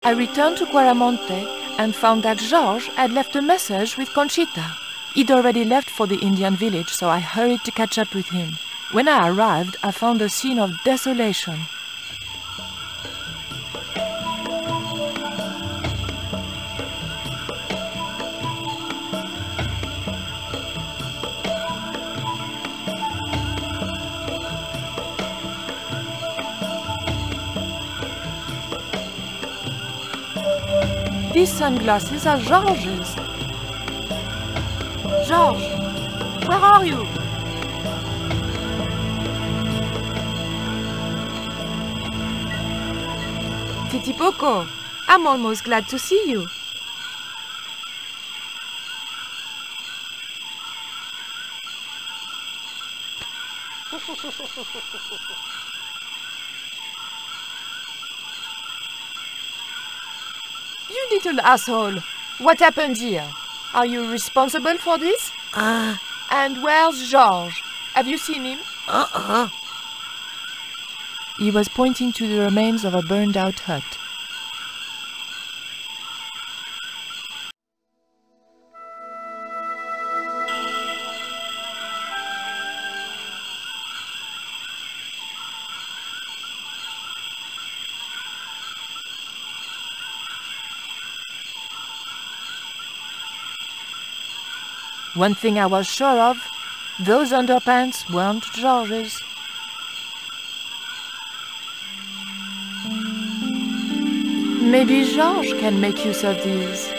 I returned to Quaramonte and found that Georges had left a message with Conchita. He'd already left for the Indian village, so I hurried to catch up with him. When I arrived, I found a scene of desolation. These sunglasses are Georges. Georges, where are you? Titipoco, I'm almost glad to see you. You little asshole! What happened here? Are you responsible for this? And where's Georges? Have you seen him? He was pointing to the remains of a burned-out hut. One thing I was sure of, those underpants weren't Georges. Maybe Georges can make use of these.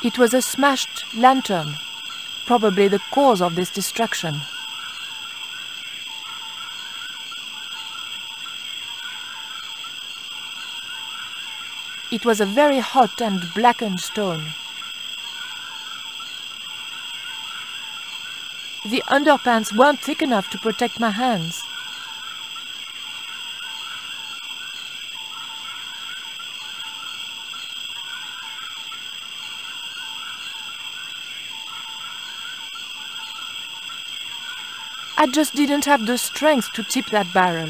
It was a smashed lantern, probably the cause of this destruction. It was a very hot and blackened stone. The underpants weren't thick enough to protect my hands. I just didn't have the strength to tip that barrel.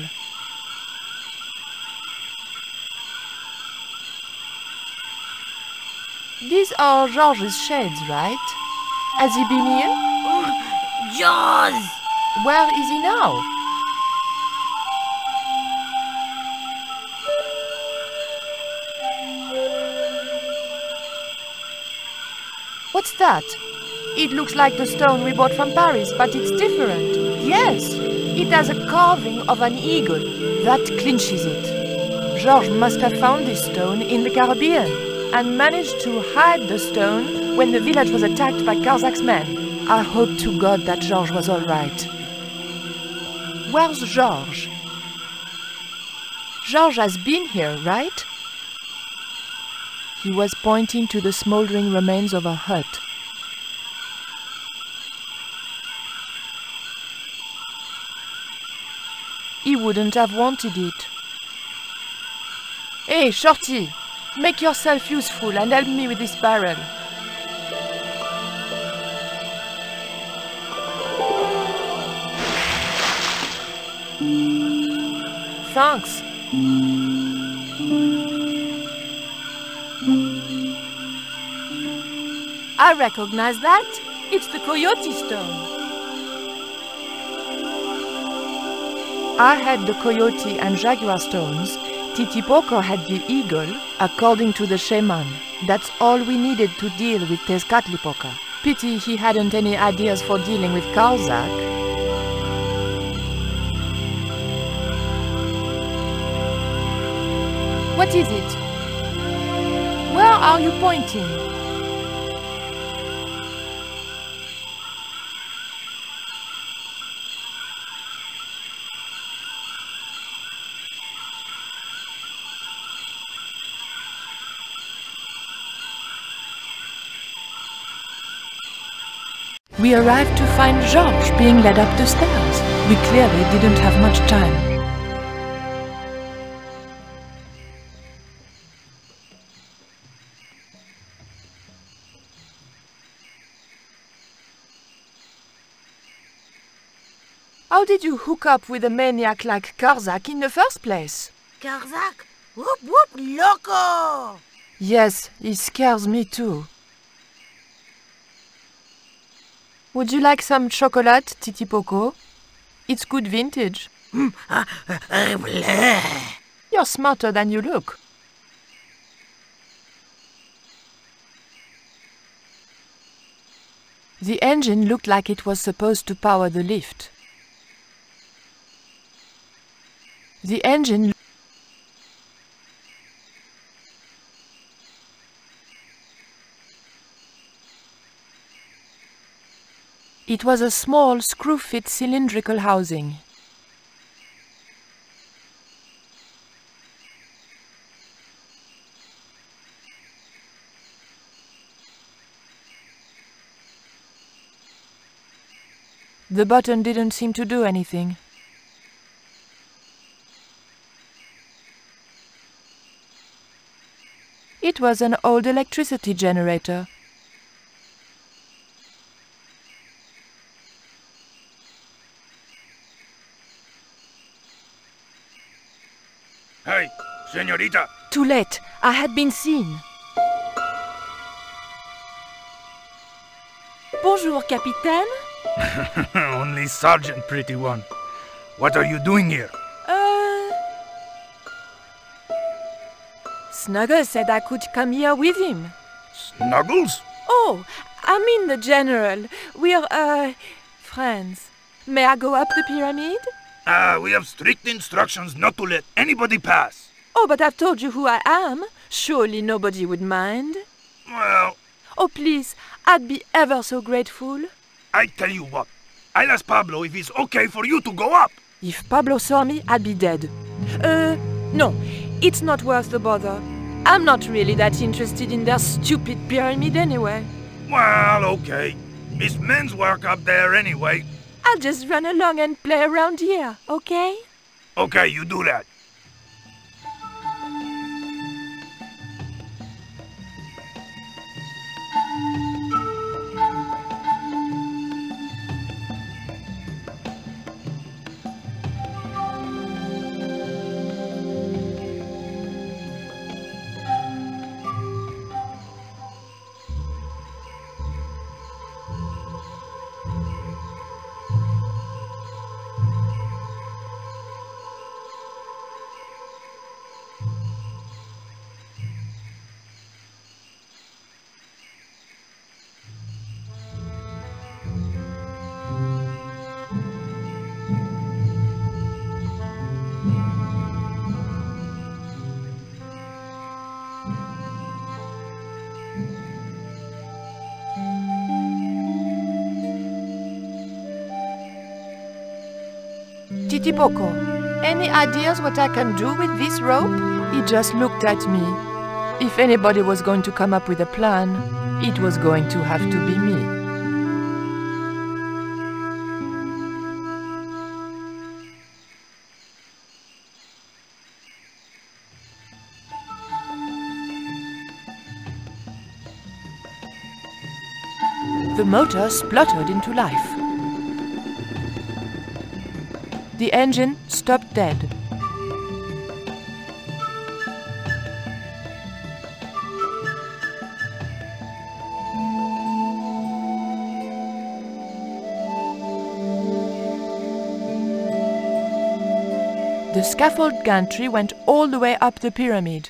These are Georges' shades, right? Has he been here? Jaws! Where is he now? What's that? It looks like the stone we bought from Paris, but it's different. Yes, it has a carving of an eagle. That clinches it. Georges must have found this stone in the Caribbean and managed to hide the stone when the village was attacked by Carzac's men. I hope to God that Georges was all right. Where's Georges? Georges has been here, right? He was pointing to the smoldering remains of a hut. He wouldn't have wanted it. Hey, Shorty! Make yourself useful and help me with this barrel. Thanks. I recognize that. It's the Coyote Stone. I had the Coyote and Jaguar stones. Titipoco had the eagle, according to the shaman. That's all we needed to deal with Tezcatlipoca. Pity he hadn't any ideas for dealing with Carzak. What is it? Where are you pointing? We arrived to find Georges being led up the stairs. We clearly didn't have much time. How did you hook up with a maniac like Karzak in the first place? Karzak? Whoop whoop loco! Yes, he scares me too. Would you like some chocolate, Titi Poco? It's good vintage. You're smarter than you look. The engine looked like it was supposed to power the lift. The engine... It was a small, screw-fit cylindrical housing. The button didn't seem to do anything. It was an old electricity generator. Hey, señorita! Too late. I had been seen. Bonjour, Capitaine. Only Sergeant, pretty one. What are you doing here? Snuggles said I could come here with him. Snuggles? Oh, I mean the General. We're, friends. May I go up the pyramid? We have strict instructions not to let anybody pass. Oh, but I've told you who I am. Surely nobody would mind. Well, Oh, please, I'd be ever so grateful. I tell you what. I'll ask Pablo if it's okay for you to go up. If Pablo saw me, I'd be dead. No, it's not worth the bother. I'm not really that interested in their stupid pyramid anyway. Well, okay. It's men's work up there anyway. I'll just run along and play around here, okay? Okay, you do that. Titi Poco, any ideas what I can do with this rope? He just looked at me. If anybody was going to come up with a plan, it was going to have to be me. The motor spluttered into life. The engine stopped dead. The scaffold gantry went all the way up the pyramid.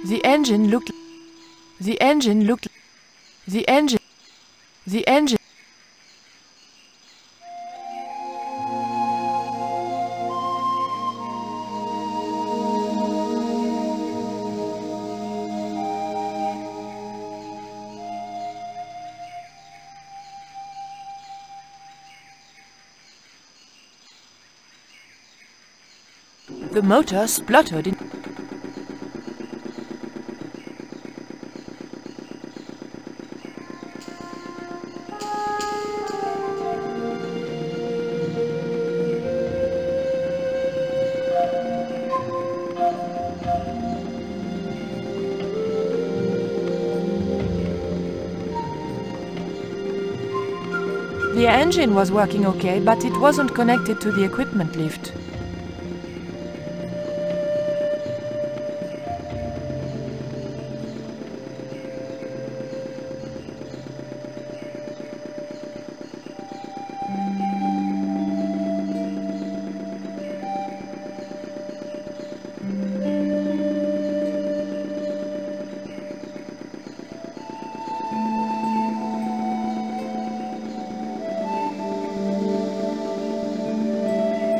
The engine looked. The engine. The motor spluttered in. The engine was working okay, but it wasn't connected to the equipment lift.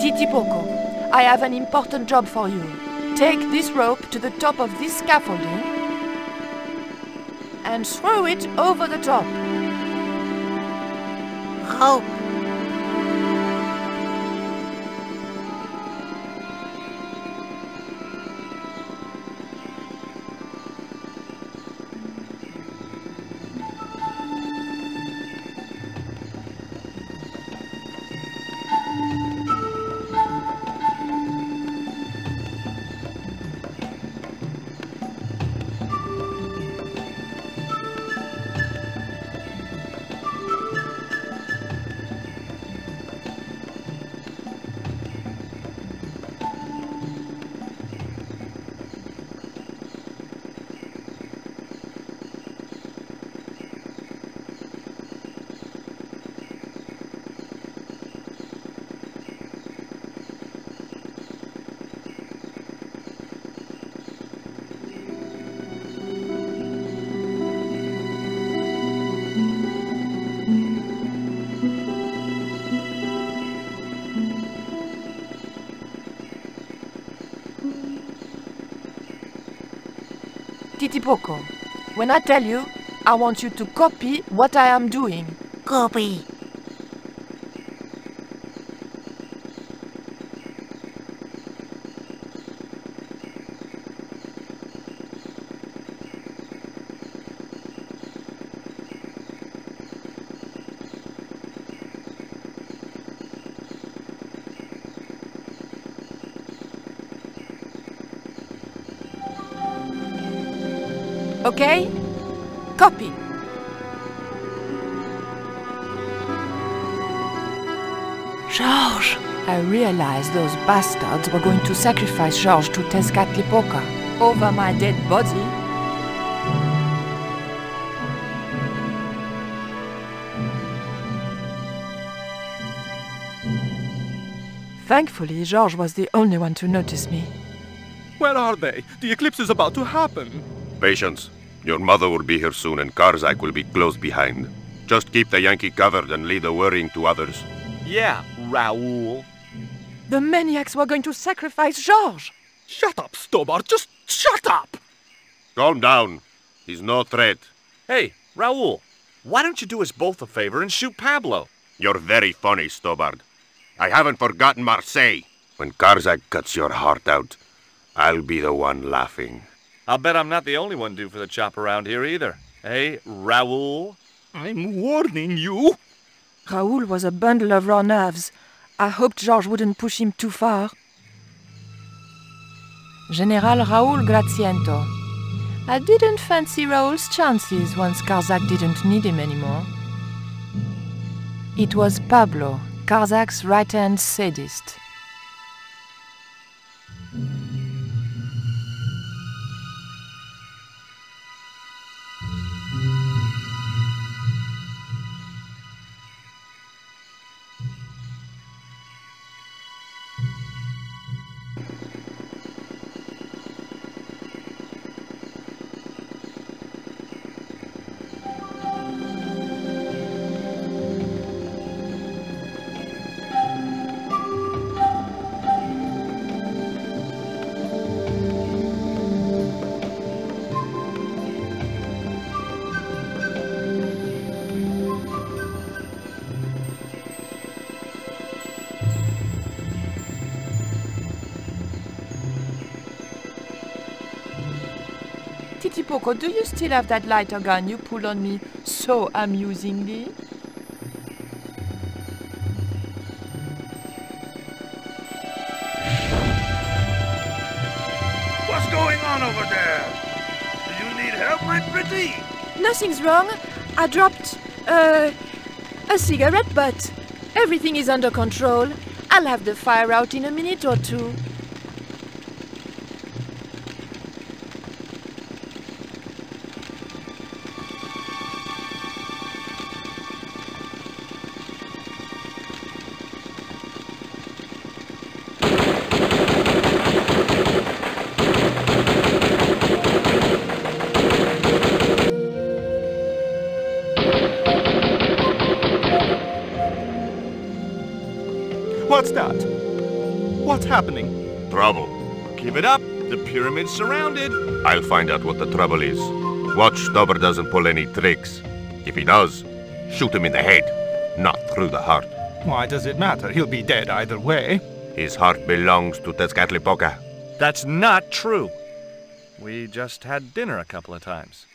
Titipoco, I have an important job for you. Take this rope to the top of this scaffolding and throw it over the top. Rope. Titipoco, when I tell you, I want you to copy what I am doing. Copy. Okay? Copy. Georges! I realized those bastards were going to sacrifice Georges to Tezcatlipoca over my dead body. Thankfully, Georges was the only one to notice me. Where are they? The eclipse is about to happen. Patience. Your mother will be here soon and Karzak will be close behind. Just keep the Yankee covered and leave the worrying to others. Yeah, Raoul. The maniacs were going to sacrifice Georges! Shut up, Stobart. Just shut up! Calm down. He's no threat. Hey, Raoul, why don't you do us both a favor and shoot Pablo? You're very funny, Stobart. I haven't forgotten Marseille. When Karzak cuts your heart out, I'll be the one laughing. I'll bet I'm not the only one due for the chop around here either. Hey, Raoul? I'm warning you. Raoul was a bundle of raw nerves. I hoped Georges wouldn't push him too far. General Raoul Graziento. I didn't fancy Raoul's chances once Karzak didn't need him anymore. It was Pablo, Karzak's right-hand sadist. Titipoco, do you still have that lighter gun you pulled on me so amusingly? What's going on over there? Do you need help, Pretty? Nothing's wrong. I dropped, a cigarette butt. Everything is under control. I'll have the fire out in a minute or two. What's that? What's happening? Trouble. Keep it up. The pyramid's surrounded. I'll find out what the trouble is. Watch Stubber doesn't pull any tricks. If he does, shoot him in the head, not through the heart. Why does it matter? He'll be dead either way. His heart belongs to Tezcatlipoca. That's not true. We just had dinner a couple of times.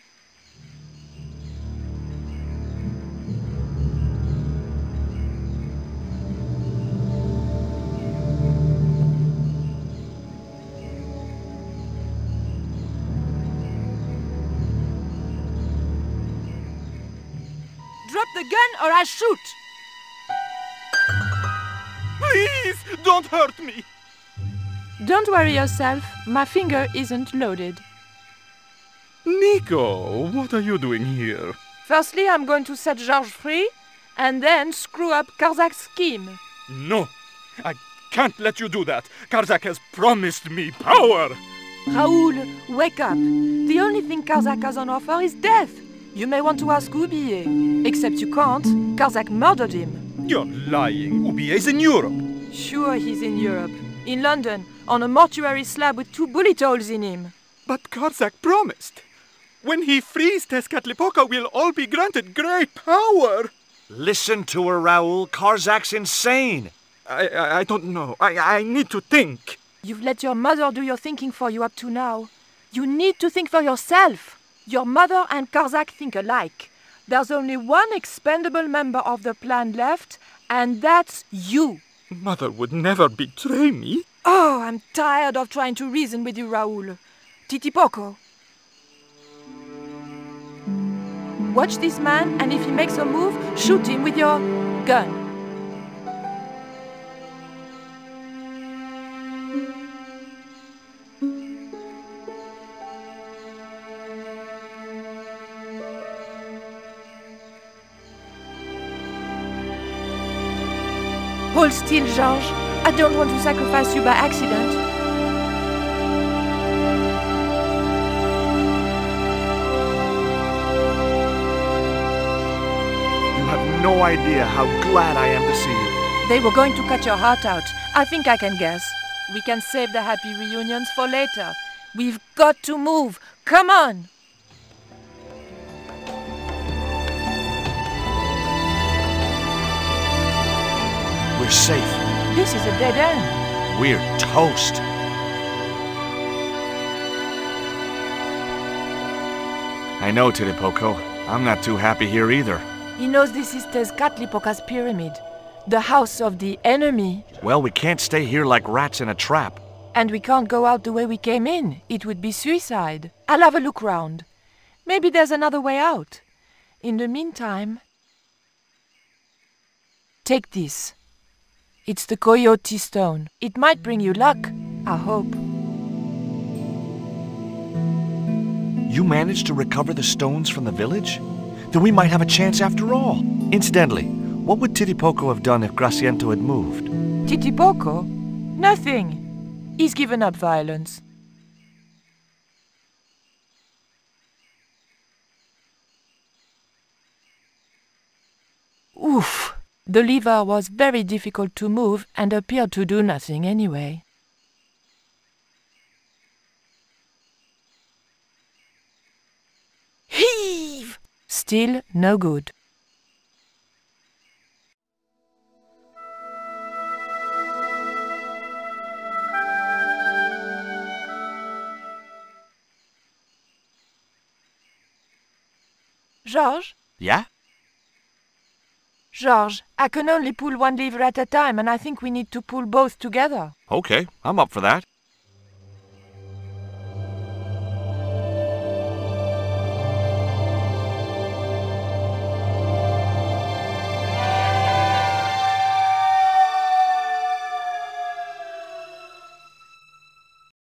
Drop the gun or I shoot! Please, don't hurt me! Don't worry yourself, my finger isn't loaded. Nico, what are you doing here? Firstly, I'm going to set Georges free, and then screw up Karzak's scheme. No, I can't let you do that. Karzak has promised me power. Raoul, wake up. The only thing Karzak has on offer is death. You may want to ask Oublier. Except you can't. Karzak murdered him. You're lying. Oubier's in Europe. Sure, he's in Europe. In London, on a mortuary slab with 2 bullet holes in him. But Karzak promised. When he frees Tezcatlipoca, we'll all be granted great power. Listen to her, Raoul. Karzak's insane. I don't know. I need to think. You've let your mother do your thinking for you up to now. You need to think for yourself. Your mother and Karzak think alike. There's only one expendable member of the plan left, and that's you. Mother would never betray me. Oh, I'm tired of trying to reason with you, Raoul. Titipoco. Watch this man, and if he makes a move, shoot him with your gun. Hold still, Georges. I don't want to sacrifice you by accident. You have no idea how glad I am to see you. They were going to cut your heart out. I think I can guess. We can save the happy reunions for later. We've got to move. Come on! We're safe. This is a dead end. We're toast. I know, Titipoco. I'm not too happy here either. He knows this is Tezcatlipoca's pyramid, the house of the enemy. Well, we can't stay here like rats in a trap. And we can't go out the way we came in. It would be suicide. I'll have a look round. Maybe there's another way out. In the meantime... Take this. It's the Coyote Stone. It might bring you luck, I hope. You managed to recover the stones from the village? Then we might have a chance after all. Incidentally, what would Titipoco have done if Graciento had moved? Titipoco? Nothing. He's given up violence. Oof! The lever was very difficult to move and appeared to do nothing anyway. Heave! Still no good. Georges? Yeah? Georges, I can only pull one lever at a time, and I think we need to pull both together. Okay, I'm up for that.